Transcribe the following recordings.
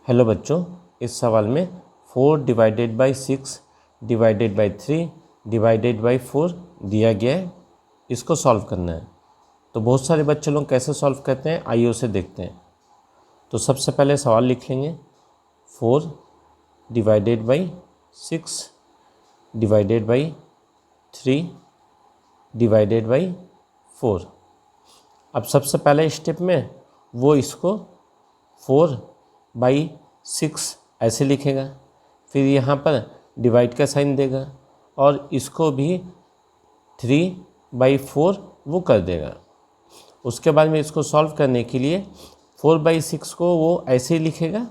Hello बच्चों, इस सवाल में 4 divided by 6 divided by 3 divided by 4 दिया गया है। इसको सॉल्व करना है। तो बहुत सारे बच्चे लोग कैसे सॉल्व करते हैं, आइए उसे देखते हैं। तो सबसे पहले सवाल लिख लेंगे 4 divided by 6 divided by 3 divided by 4। अब सबसे पहले स्टेप में वो इसको 4/6 ऐसे लिखेगा, फिर यहाँ पर डिवाइड का साइन देगा और इसको भी 3/4 वो कर देगा। उसके बाद में इसको सॉल्व करने के लिए 4/6 को वो ऐसे ही लिखेगा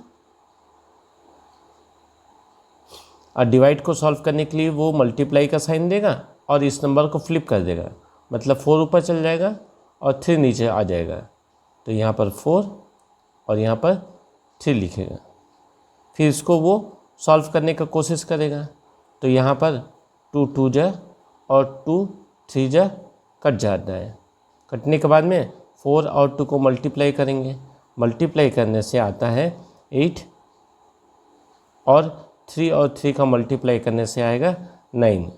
और डिवाइड को सॉल्व करने के लिए वो मल्टीप्लाई का साइन देगा और इस नंबर को फ्लिप कर देगा, मतलब 4 ऊपर चल जाएगा और 3 नीचे आ जाएगा। तो यहाँ पर 4 और यहाँ पर 3 लिखेगा। फिर इसको वो सॉल्व करने का कोशिश करेगा। तो यहाँ पर 2 2 जा और 2 3 जा कट जाता है। कटने के बाद में 4 और 2 को मल्टीप्लाई करेंगे। मल्टीप्लाई करने से आता है 8 और 3 और 3 का मल्टीप्लाई करने से आएगा 9।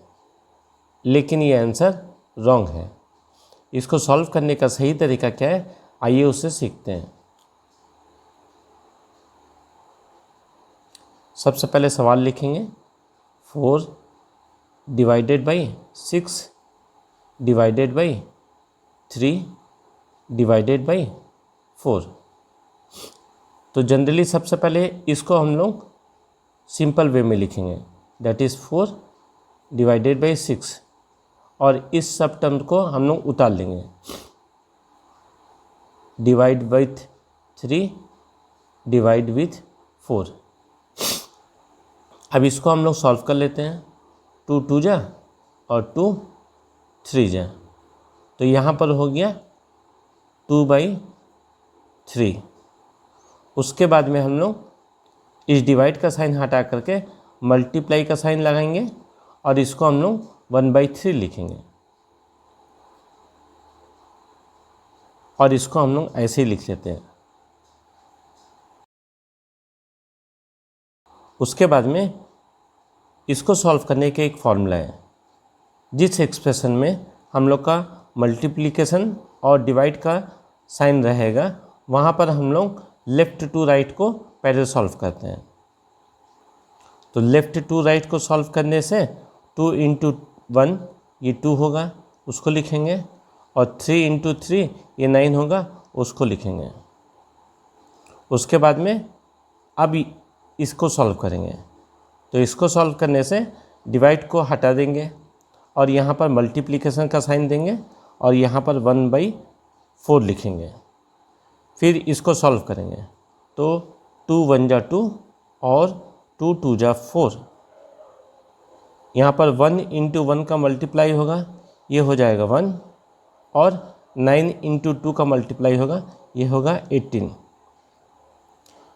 लेकिन ये आंसर रॉन्ग है। इसको सॉल्व करने का सही तरीका क्या है, आइए उसे सीखते हैं। सबसे पहले सवाल लिखेंगे 4 divided by 6 divided by 3 divided by 4। तो जनरली सबसे पहले इसको हम लोग सिंपल वे में लिखेंगे, दैट इज़ 4 डिवाइडेड बाई 6 और इस सब टर्म को हम लोग उतार लेंगे। Divide with 3 divide with 4। अब इसको हम लोग सॉल्व कर लेते हैं। 2 2 जा और 2 3 जा। तो यहाँ पर हो गया 2/3। उसके बाद में हम लोग इस डिवाइड का साइन हटा करके मल्टीप्लाई का साइन लगाएंगे और इसको हम लोग 1/3 लिखेंगे और इसको हम लोग ऐसे ही लिख लेते हैं। उसके बाद में इसको सॉल्व करने के एक फॉर्मूला है। जिस एक्सप्रेशन में हम लोग का मल्टीप्लिकेशन और डिवाइड का साइन रहेगा, वहाँ पर हम लोग लेफ़्ट टू राइट को पहले सॉल्व करते हैं। तो लेफ़्ट टू राइट को सॉल्व करने से 2 × 1 ये 2 होगा, उसको लिखेंगे, और 3 × 3 ये 9 होगा, उसको लिखेंगे। उसके बाद में अब इसको सॉल्व करेंगे। तो इसको सॉल्व करने से डिवाइड को हटा देंगे और यहाँ पर मल्टीप्लिकेशन का साइन देंगे और यहाँ पर 1/4 लिखेंगे। फिर इसको सॉल्व करेंगे। तो 2 1 जा 2 और 2 2 जा 4। यहाँ पर 1 × 1 का मल्टीप्लाई होगा, ये हो जाएगा 1, और 9 × 2 का मल्टीप्लाई होगा, ये होगा 18।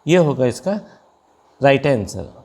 ये होगा इसका राइट आंसर।